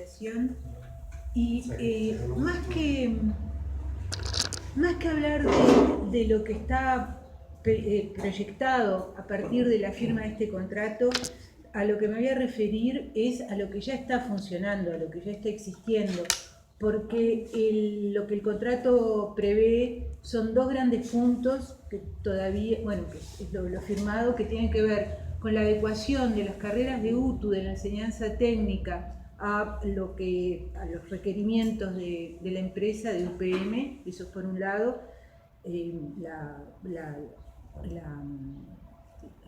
invitación. Y más que hablar de lo que está proyectado a partir de la firma de este contrato, a lo que me voy a referir es a lo que ya está funcionando, a lo que ya está existiendo, porque lo que el contrato prevé son dos grandes puntos que todavía, bueno, que es lo firmado, que tienen que ver con la adecuación de las carreras de UTU, de la enseñanza técnica, a los requerimientos de la empresa, de UPM, eso por un lado,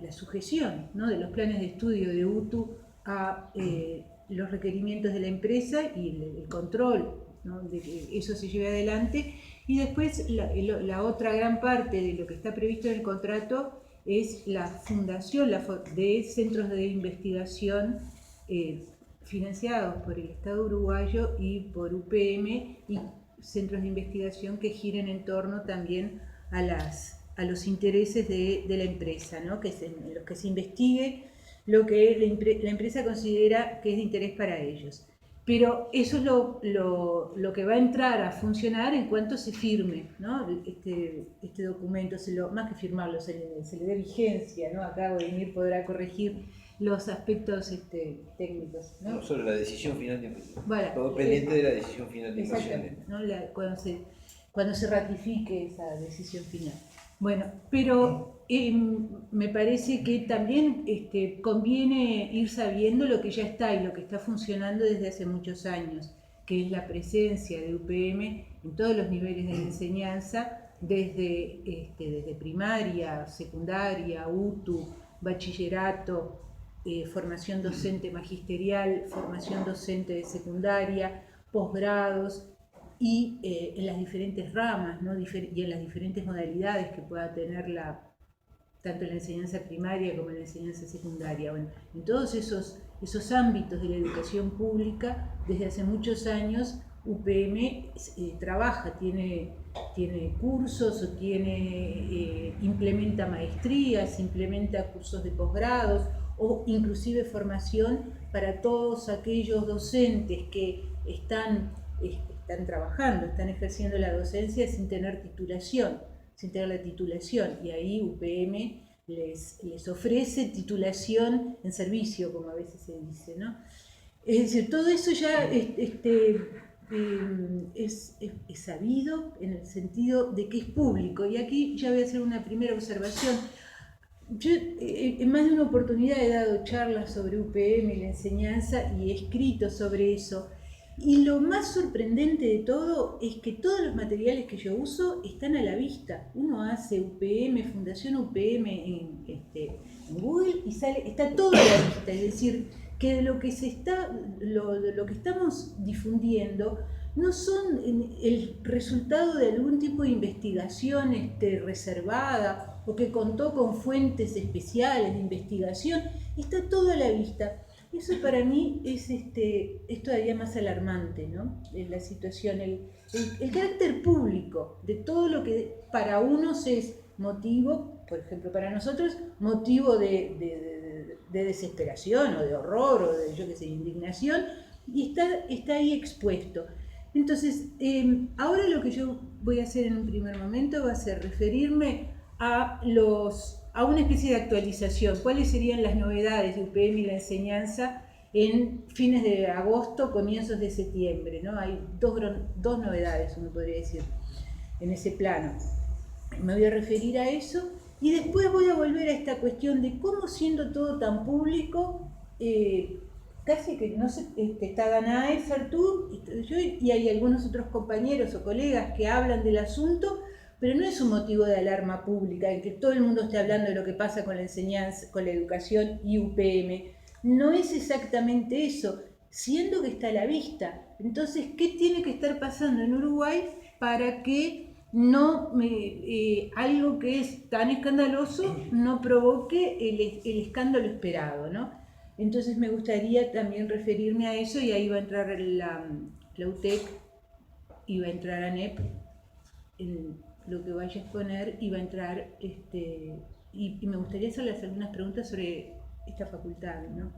la sujeción, ¿no?, de los planes de estudio de UTU a los requerimientos de la empresa y el control, ¿no?, de que eso se lleve adelante. Y después la otra gran parte de lo que está previsto en el contrato es la fundación de centros de investigación financiados por el Estado uruguayo y por UPM, y centros de investigación que giren en torno también a los intereses de la empresa, ¿no?, en los que se investigue lo que la empresa considera que es de interés para ellos. Pero eso es lo que va a entrar a funcionar en cuanto se firme, ¿no?, este documento, más que firmarlo, se le dé vigencia, ¿no? Acá Godinir podrá corregir los aspectos técnicos, ¿no? Sobre la decisión final de Bueno, todo pendiente de la decisión final de exactamente, ¿no? Cuando se ratifique esa decisión final. Bueno, pero me parece que también conviene ir sabiendo lo que ya está y lo que está funcionando desde hace muchos años, que es la presencia de UPM en todos los niveles de la enseñanza, desde primaria, secundaria, UTU, bachillerato, formación docente magisterial, formación docente de secundaria, posgrados, y en las diferentes ramas, ¿no?, y en las diferentes modalidades que pueda tener tanto en la enseñanza primaria como en la enseñanza secundaria. Bueno, en todos esos ámbitos de la educación pública, desde hace muchos años, UPM trabaja, tiene cursos o implementa maestrías, implementa cursos de posgrados o inclusive formación para todos aquellos docentes que están trabajando, están ejerciendo la docencia sin tener la titulación, y ahí UPM les ofrece titulación en servicio, como a veces se dice, ¿no? Es decir, todo eso ya es sabido en el sentido de que es público, y aquí ya voy a hacer una primera observación. Yo en más de una oportunidad he dado charlas sobre UPM y la enseñanza y he escrito sobre eso. Y lo más sorprendente de todo es que todos los materiales que yo uso están a la vista. Uno hace UPM, Fundación UPM en Google y está todo a la vista. Es decir, que de lo que estamos difundiendo no son el resultado de algún tipo de investigación reservada o que contó con fuentes especiales de investigación. Está todo a la vista. Eso para mí es todavía más alarmante, ¿no? La situación, el carácter público de todo lo que para unos es motivo, por ejemplo, para nosotros, motivo de desesperación o de horror o de, yo qué sé, indignación, y está ahí expuesto. Entonces, ahora lo que yo voy a hacer en un primer momento va a ser referirme a una especie de actualización. ¿Cuáles serían las novedades de UPM y la enseñanza en fines de agosto, comienzos de septiembre, ¿no? Hay dos novedades, uno podría decir, en ese plano. Me voy a referir a eso y después voy a volver a esta cuestión de cómo, siendo todo tan público, casi que no sé, está Danae, Sartur, yo, y hay algunos otros compañeros o colegas que hablan del asunto, pero no es un motivo de alarma pública en que todo el mundo esté hablando de lo que pasa con la enseñanza, con la educación y UPM. No es exactamente eso, siendo que está a la vista. Entonces, ¿qué tiene que estar pasando en Uruguay para que algo que es tan escandaloso no provoque el escándalo esperado, ¿no? Entonces me gustaría también referirme a eso, y ahí va a entrar la UTEC y va a entrar ANEP en lo que vaya a exponer, y va a entrar y me gustaría hacerles algunas preguntas sobre esta facultad, ¿no?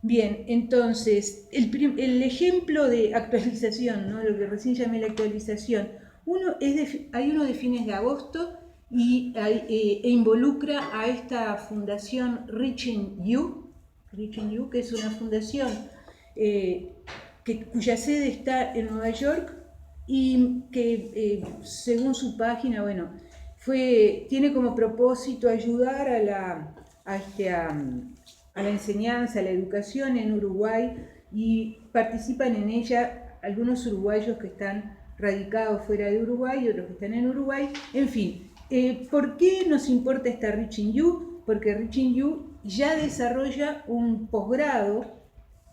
Bien, entonces, el ejemplo de actualización, ¿no? Lo que recién llamé la actualización, hay uno de fines de agosto e involucra a esta fundación Reaching You, que es una fundación cuya sede está en Nueva York y que según su página, bueno, tiene como propósito ayudar a la enseñanza, a la educación en Uruguay, y participan en ella algunos uruguayos que están radicados fuera de Uruguay y otros que están en Uruguay. En fin, ¿por qué nos importa esta Reaching You? Porque Reaching You ya desarrolla un posgrado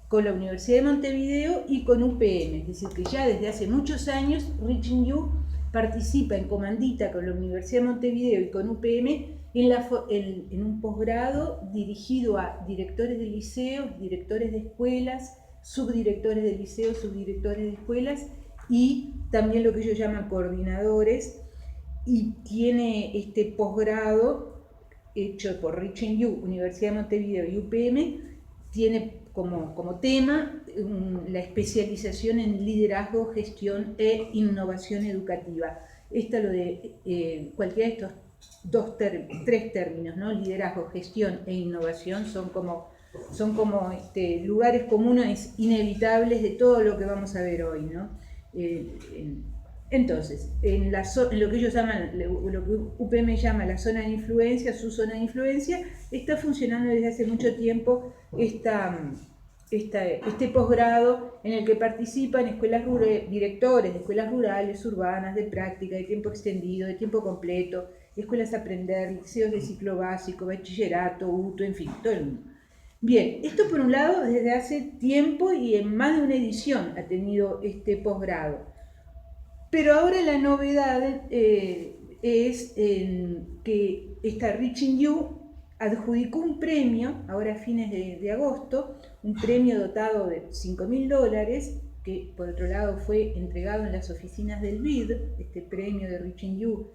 con la Universidad de Montevideo y con UPM, es decir, que ya desde hace muchos años Reaching You participa en comandita con la Universidad de Montevideo y con UPM en un posgrado dirigido a directores de liceos, directores de escuelas, subdirectores de liceos, subdirectores de escuelas y también lo que ellos llaman coordinadores, y tiene este posgrado hecho por Reaching You, Universidad de Montevideo y UPM, tiene como tema la especialización en liderazgo, gestión e innovación educativa. Lo de cualquiera de estos tres términos, ¿no? Liderazgo, gestión e innovación, son como lugares comunes inevitables de todo lo que vamos a ver hoy, ¿no? Entonces, en lo que ellos llaman, lo que UPM llama la zona de influencia, su zona de influencia, está funcionando desde hace mucho tiempo este posgrado en el que participan directores de escuelas rurales, urbanas, de práctica, de tiempo extendido, de tiempo completo, escuelas a aprender, liceos de ciclo básico, bachillerato, UTO, en fin, todo el mundo. Bien, esto por un lado desde hace tiempo y en más de una edición ha tenido este posgrado. Pero ahora la novedad es que esta Reaching You adjudicó un premio, ahora a fines de agosto, un premio dotado de $5.000, que por otro lado fue entregado en las oficinas del BID, este premio de Reaching You,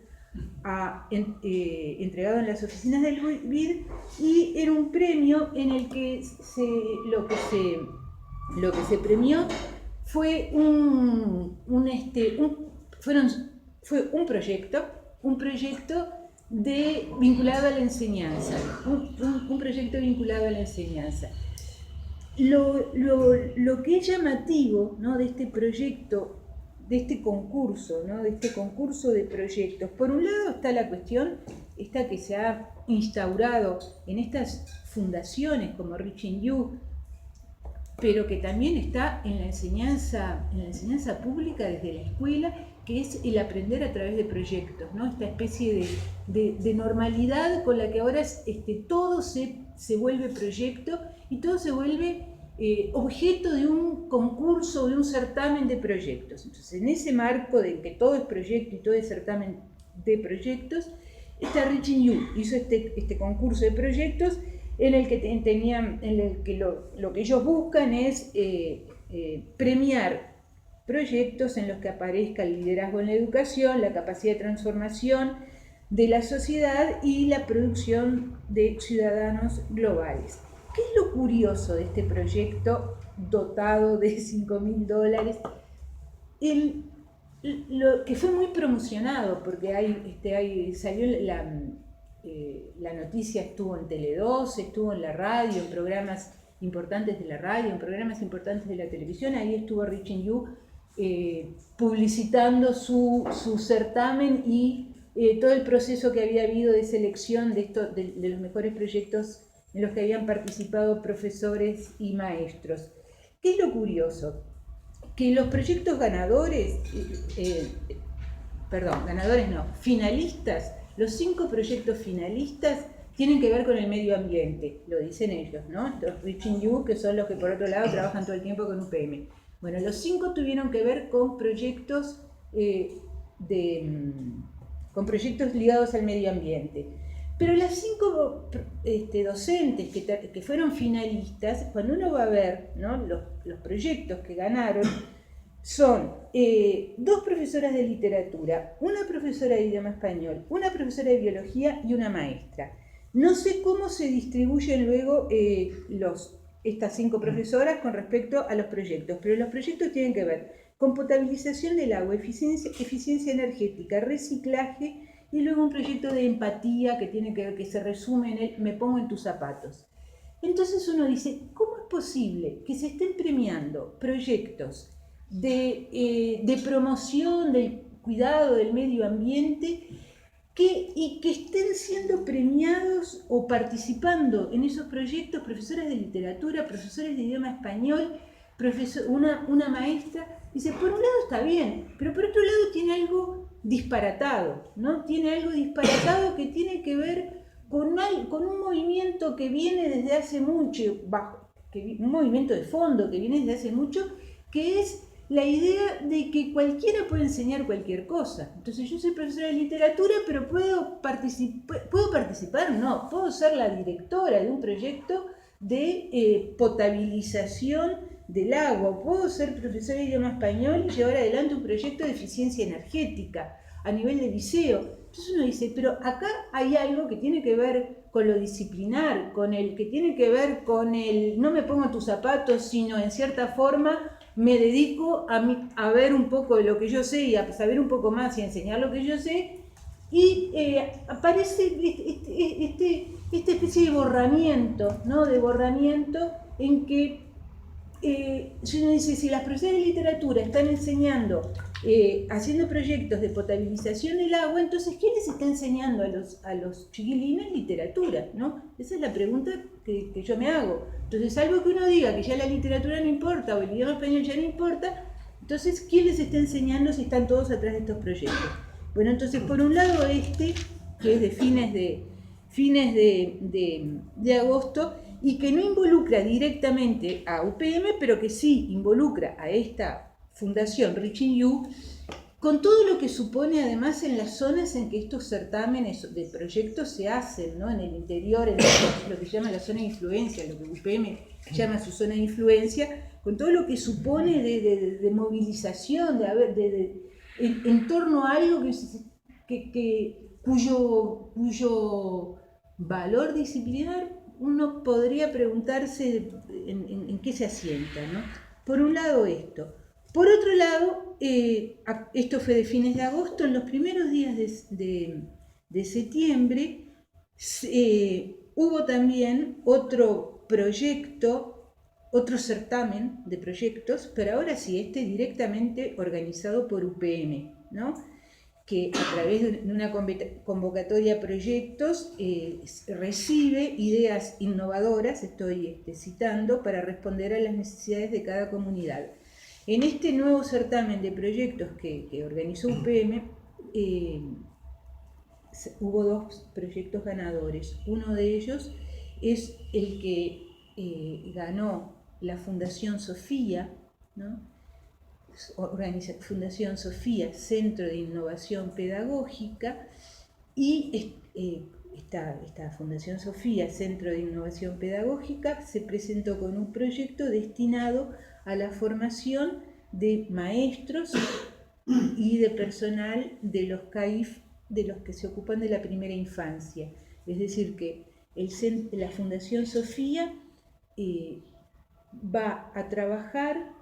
entregado en las oficinas del BID, y era un premio en el que lo que se premió fue un proyecto vinculado a la enseñanza, un proyecto vinculado a la enseñanza. Lo que es llamativo, ¿no?, de este proyecto, de este concurso, ¿no?, de este concurso de proyectos, por un lado está la cuestión esta que se ha instaurado en estas fundaciones como Reaching You, pero que también está en la enseñanza pública desde la escuela, que es el aprender a través de proyectos, ¿no? Esta especie de normalidad con la que ahora todo se vuelve proyecto y todo se vuelve objeto de un concurso, de un certamen de proyectos. Entonces, en ese marco de que todo es proyecto y todo es certamen de proyectos, esta Reaching You hizo este concurso de proyectos en el que lo que ellos buscan es premiar proyectos en los que aparezca el liderazgo en la educación, la capacidad de transformación de la sociedad y la producción de ciudadanos globales. ¿Qué es lo curioso de este proyecto dotado de $5.000? Lo que fue muy promocionado, porque salió la noticia, estuvo en Tele2, estuvo en la radio, en programas importantes de la radio, en programas importantes de la televisión. Ahí estuvo Reaching You publicitando su certamen y todo el proceso que había habido de selección de los mejores proyectos en los que habían participado profesores y maestros. ¿Qué es lo curioso? Que los proyectos finalistas, los 5 proyectos finalistas tienen que ver con el medio ambiente, lo dicen ellos, ¿no? Estos Reaching You, que son los que por otro lado trabajan todo el tiempo con UPM. Bueno, los 5 tuvieron que ver con proyectos ligados al medio ambiente. Pero las 5 docentes que fueron finalistas, cuando uno va a ver, ¿no?, los proyectos que ganaron, son 2 profesoras de literatura, una profesora de idioma español, una profesora de biología y una maestra. No sé cómo se distribuyen luego estas 5 profesoras con respecto a los proyectos, pero los proyectos tienen que ver con potabilización del agua, eficiencia energética, reciclaje y luego un proyecto de empatía que tiene que ver, que se resume en el me pongo en tus zapatos. Entonces uno dice, ¿cómo es posible que se estén premiando proyectos de promoción del cuidado del medio ambiente y que estén siendo premiados o participando en esos proyectos profesores de literatura, profesores de idioma español, una maestra? Dice, por un lado está bien, pero por otro lado tiene algo disparatado, ¿no? Tiene algo disparatado que tiene que ver con un movimiento que viene desde hace mucho, un movimiento de fondo que viene desde hace mucho, que es la idea de que cualquiera puede enseñar cualquier cosa. Entonces yo soy profesora de literatura, pero puedo participar, no, puedo ser la directora de un proyecto de potabilización del agua, puedo ser profesora de idioma español y llevar adelante un proyecto de eficiencia energética a nivel de liceo. Entonces uno dice, pero acá hay algo que tiene que ver con lo disciplinar, que tiene que ver con el no me pongo en tus zapatos, sino en cierta forma me dedico a ver un poco de lo que yo sé y a saber un poco más y a enseñar lo que yo sé, y aparece esta especie de borramiento, ¿no? De borramiento en que si uno dice, si las profesoras de literatura están enseñando, haciendo proyectos de potabilización del agua, entonces ¿quién les está enseñando a los chiquilines literatura? ¿No? Esa es la pregunta que yo me hago. Entonces, salvo que uno diga que ya la literatura no importa o el idioma español ya no importa, entonces ¿quién les está enseñando si están todos atrás de estos proyectos? Bueno, entonces por un lado que es de fines de agosto, y que no involucra directamente a UPM, pero que sí involucra a esta fundación Reaching You, con todo lo que supone además en las zonas en que estos certámenes de proyectos se hacen, ¿no? En el interior, en lo que se llama la zona de influencia, lo que UPM llama su zona de influencia, con todo lo que supone de movilización, en torno a algo cuyo valor disciplinar uno podría preguntarse en qué se asienta, ¿no? Por un lado esto. Por otro lado, esto fue de fines de agosto, en los primeros días de septiembre hubo también otro proyecto, otro certamen de proyectos, pero ahora sí, directamente organizado por UPM, ¿no? Que a través de una convocatoria a proyectos recibe ideas innovadoras, estoy citando, para responder a las necesidades de cada comunidad. En este nuevo certamen de proyectos que organizó UPM, hubo 2 proyectos ganadores. Uno de ellos es el que ganó la Fundación Sofía, ¿no? Fundación Sofía, Centro de Innovación Pedagógica, y esta Fundación Sofía, Centro de Innovación Pedagógica, se presentó con un proyecto destinado a la formación de maestros y de personal de los CAIF, de los que se ocupan de la primera infancia. Es decir, que la Fundación Sofía va a trabajar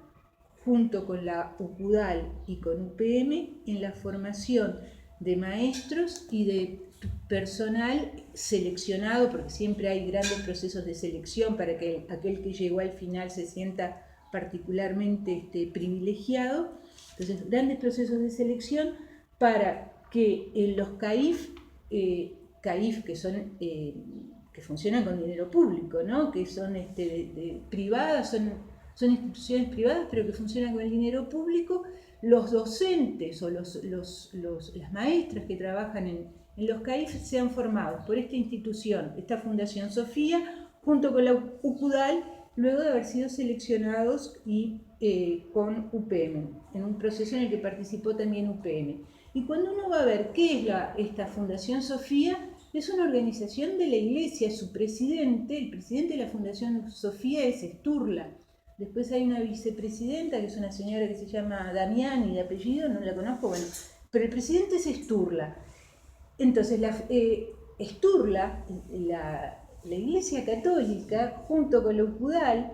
junto con la UCUDAL y con UPM en la formación de maestros y de personal seleccionado, porque siempre hay grandes procesos de selección para que aquel que llegó al final se sienta particularmente privilegiado. Entonces, grandes procesos de selección para que los CAIF que funcionan con dinero público, ¿no? Que son privadas, son instituciones privadas, pero que funcionan con el dinero público, los docentes o las maestras que trabajan en los CAIF sean formados por esta institución, esta Fundación Sofía, junto con la UCUDAL, luego de haber sido seleccionados y con UPM, en un proceso en el que participó también UPM. Y cuando uno va a ver qué es esta Fundación Sofía, es una organización de la Iglesia. Su presidente, el presidente de la Fundación Sofía es Sturla. Después hay una vicepresidenta, que es una señora que se llama Damiani, de apellido, no la conozco, bueno, pero el presidente es Sturla. Entonces, Sturla, la Iglesia Católica, junto con la UCUDAL,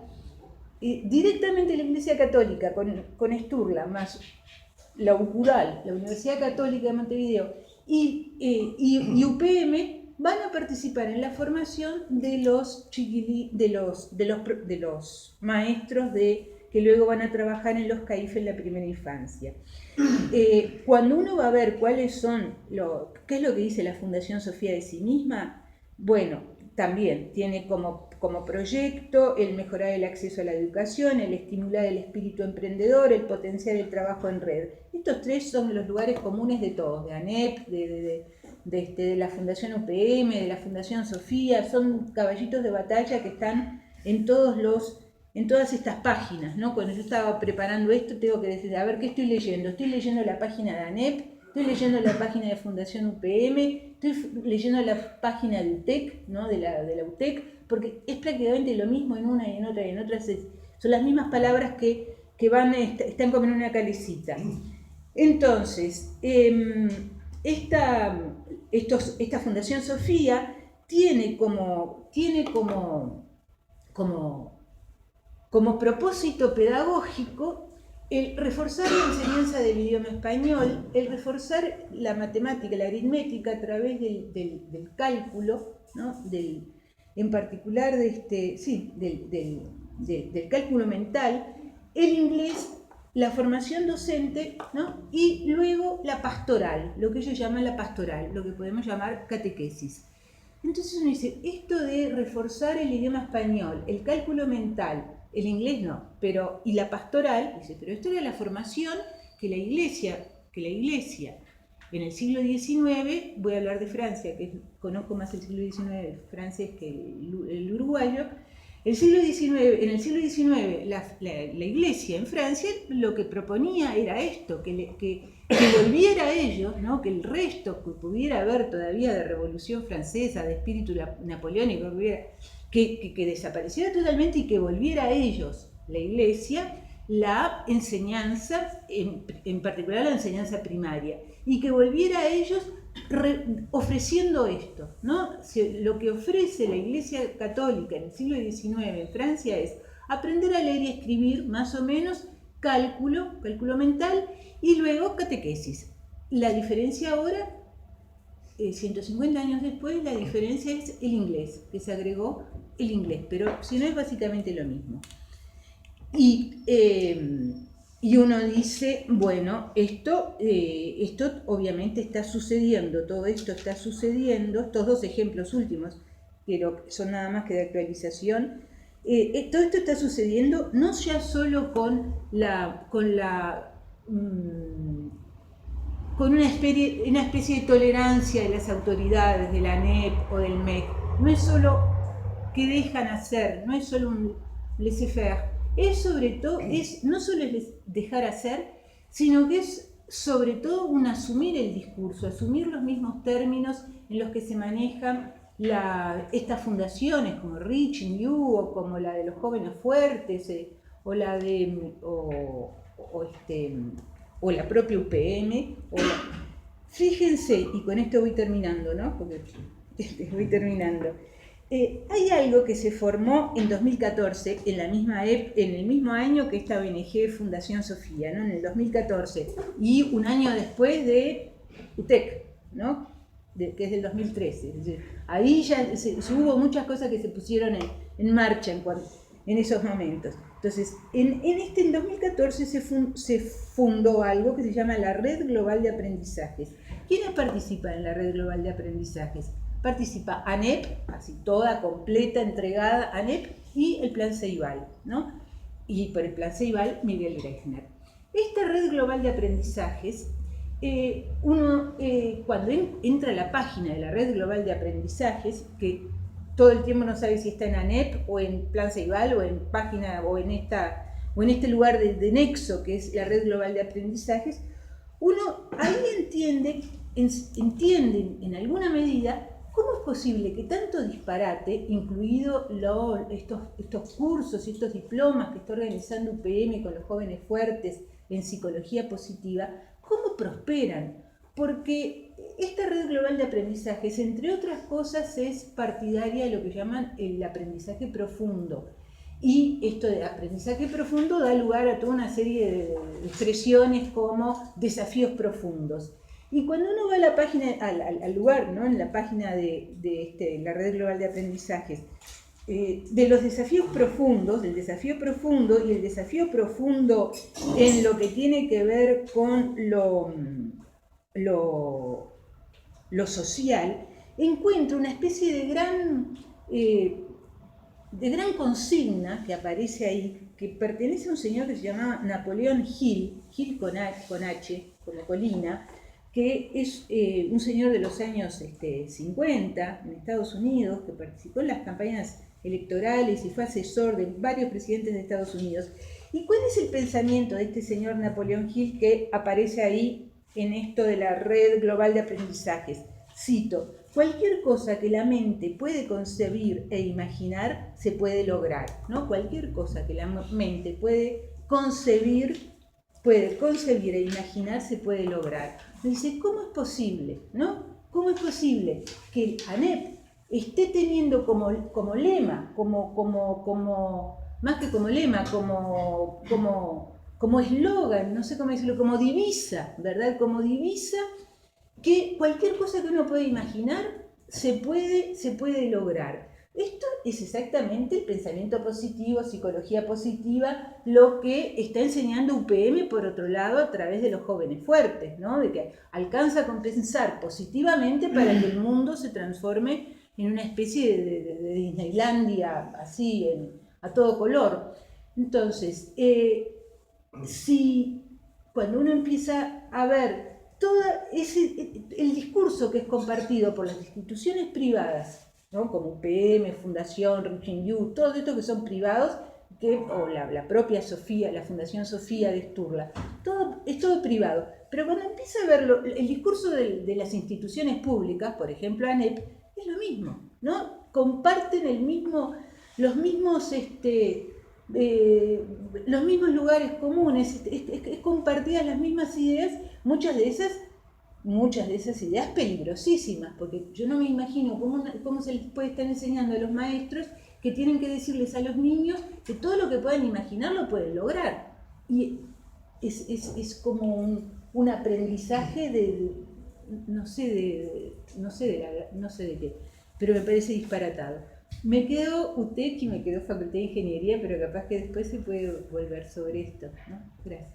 directamente la Iglesia Católica, con Sturla, más la UCUDAL, la Universidad Católica de Montevideo, y UPM, van a participar en la formación de los maestros que luego van a trabajar en los CAIF en la primera infancia. Cuando uno va a ver qué es lo que dice la Fundación Sofía de sí misma, bueno, también tiene como proyecto el mejorar el acceso a la educación, el estimular el espíritu emprendedor, el potenciar el trabajo en red. Estos tres son los lugares comunes de todos, de ANEP, de la Fundación UPM, de la Fundación Sofía, son caballitos de batalla que están en todas estas páginas, ¿no? Cuando yo estaba preparando esto, tengo que decir, a ver, ¿qué estoy leyendo? Estoy leyendo la página de ANEP, estoy leyendo la página de Fundación UPM, estoy leyendo la página de UTEC, ¿no? de la UTEC, porque es prácticamente lo mismo en una y en otra y en otra. Son las mismas palabras que están como en una calecita. Entonces, esta Fundación Sofía tiene como propósito pedagógico el reforzar la enseñanza del idioma español, el reforzar la matemática, la aritmética a través del cálculo, ¿no? En particular del cálculo mental, el inglés, la formación docente, ¿no? Y luego la pastoral, lo que ellos llaman la pastoral, lo que podemos llamar catequesis. Entonces uno dice, esto de reforzar el idioma español, el cálculo mental, el inglés no, y la pastoral, dice, pero esto era la formación que la Iglesia en el siglo XIX, voy a hablar de Francia, que conozco más el siglo XIX francés que el uruguayo. En el siglo XIX, la Iglesia en Francia lo que proponía era esto, que volviera a ellos, ¿no? Que el resto que pudiera haber todavía de Revolución Francesa, de espíritu napoleónico, que desapareciera totalmente y que volviera a ellos, la Iglesia, la enseñanza, en particular la enseñanza primaria, y que volviera a ellos ofreciendo esto, ¿no? Lo que ofrece la Iglesia Católica en el siglo XIX en Francia es aprender a leer y escribir, más o menos, cálculo mental, y luego catequesis. La diferencia ahora, 150 años después, la diferencia es el inglés, que se agregó el inglés, pero si no es básicamente lo mismo. Y uno dice, bueno, esto obviamente está sucediendo, todo esto está sucediendo, estos dos ejemplos últimos, pero son nada más que de actualización, todo esto está sucediendo no ya solo con una especie de tolerancia de las autoridades, de la ANEP o del MEC, no es solo que dejan hacer, no es solo un laissez-faire, no solo es dejar hacer, sino que es sobre todo un asumir el discurso, asumir los mismos términos en los que se manejan estas fundaciones como Reaching You o como la de los jóvenes fuertes o la propia UPM. Fíjense, y con esto voy terminando, ¿no? Porque voy terminando. Hay algo que se formó en 2014, en el mismo año que esta ONG Fundación Sofía, ¿no? En el 2014, y un año después de UTEC, ¿no? Que es del 2013. Es decir, ahí ya hubo muchas cosas que se pusieron en marcha en esos momentos. Entonces, en 2014 se fundó algo que se llama la Red Global de Aprendizajes. ¿Quiénes participan en la Red Global de Aprendizajes? Participa ANEP, así toda, completa, entregada, ANEP, y el Plan Ceibal, ¿no? Y por el Plan Ceibal, Miguel Grechner. Esta Red Global de Aprendizajes, cuando entra a la página de la Red Global de Aprendizajes, que todo el tiempo no sabe si está en ANEP o en Plan Ceibal o en página o en este lugar de nexo que es la Red Global de Aprendizajes, uno ahí entiende en alguna medida cómo es posible que tanto disparate, incluido estos cursos y estos diplomas que está organizando UPM con los jóvenes fuertes en psicología positiva, cómo prosperan. porque esta red global de aprendizajes, entre otras cosas, es partidaria de lo que llaman el aprendizaje profundo. Y esto de aprendizaje profundo da lugar a toda una serie de expresiones como desafíos profundos. Y cuando uno va a la página, al lugar, ¿no? En la página de la red global de aprendizajes, de los desafíos profundos, el desafío profundo y el desafío profundo en lo que tiene que ver con lo social, encuentro una especie de gran consigna que aparece ahí, que pertenece a un señor que se llamaba Napoleón Hill, Hill con H, con la colina, que es un señor de los años 50 en Estados Unidos, que participó en las campañas electorales y fue asesor de varios presidentes de Estados Unidos. ¿Y cuál es el pensamiento de este señor Napoleón Hill que aparece ahí en esto de la red global de aprendizajes? Cito: cualquier cosa que la mente puede concebir e imaginar se puede lograr, ¿no? Cualquier cosa que la mente puede concebir e imaginar se puede lograr. Dice, ¿cómo es posible, no? ¿Cómo es posible que ANEP esté teniendo como lema, más que como lema, como eslogan, no sé cómo decirlo, como divisa, ¿verdad? Como divisa, que cualquier cosa que uno pueda imaginar se puede lograr. Esto es exactamente el pensamiento positivo, psicología positiva, lo que está enseñando UPM, por otro lado, a través de los jóvenes fuertes, ¿no? De que alcanza a compensar positivamente para que el mundo se transforme en una especie de Disneylandia, así, a todo color. Entonces, si cuando uno empieza a ver todo el discurso que es compartido por las instituciones privadas, ¿no? Como UPM, Fundación Reaching Youth, todos estos que son privados, o la propia Sofía, la Fundación Sofía de Sturla, es todo privado. Pero cuando empieza a verlo, el discurso de las instituciones públicas, por ejemplo ANEP, es lo mismo, ¿no? Comparten los mismos lugares comunes, es compartidas las mismas ideas, muchas de esas ideas peligrosísimas, porque yo no me imagino cómo se les puede estar enseñando a los maestros que tienen que decirles a los niños que todo lo que puedan imaginar lo pueden lograr. Y es como un aprendizaje no sé de qué, pero me parece disparatado. Me quedo UTEC y me quedo Facultad de Ingeniería, pero capaz que después se puede volver sobre esto, ¿no? Gracias.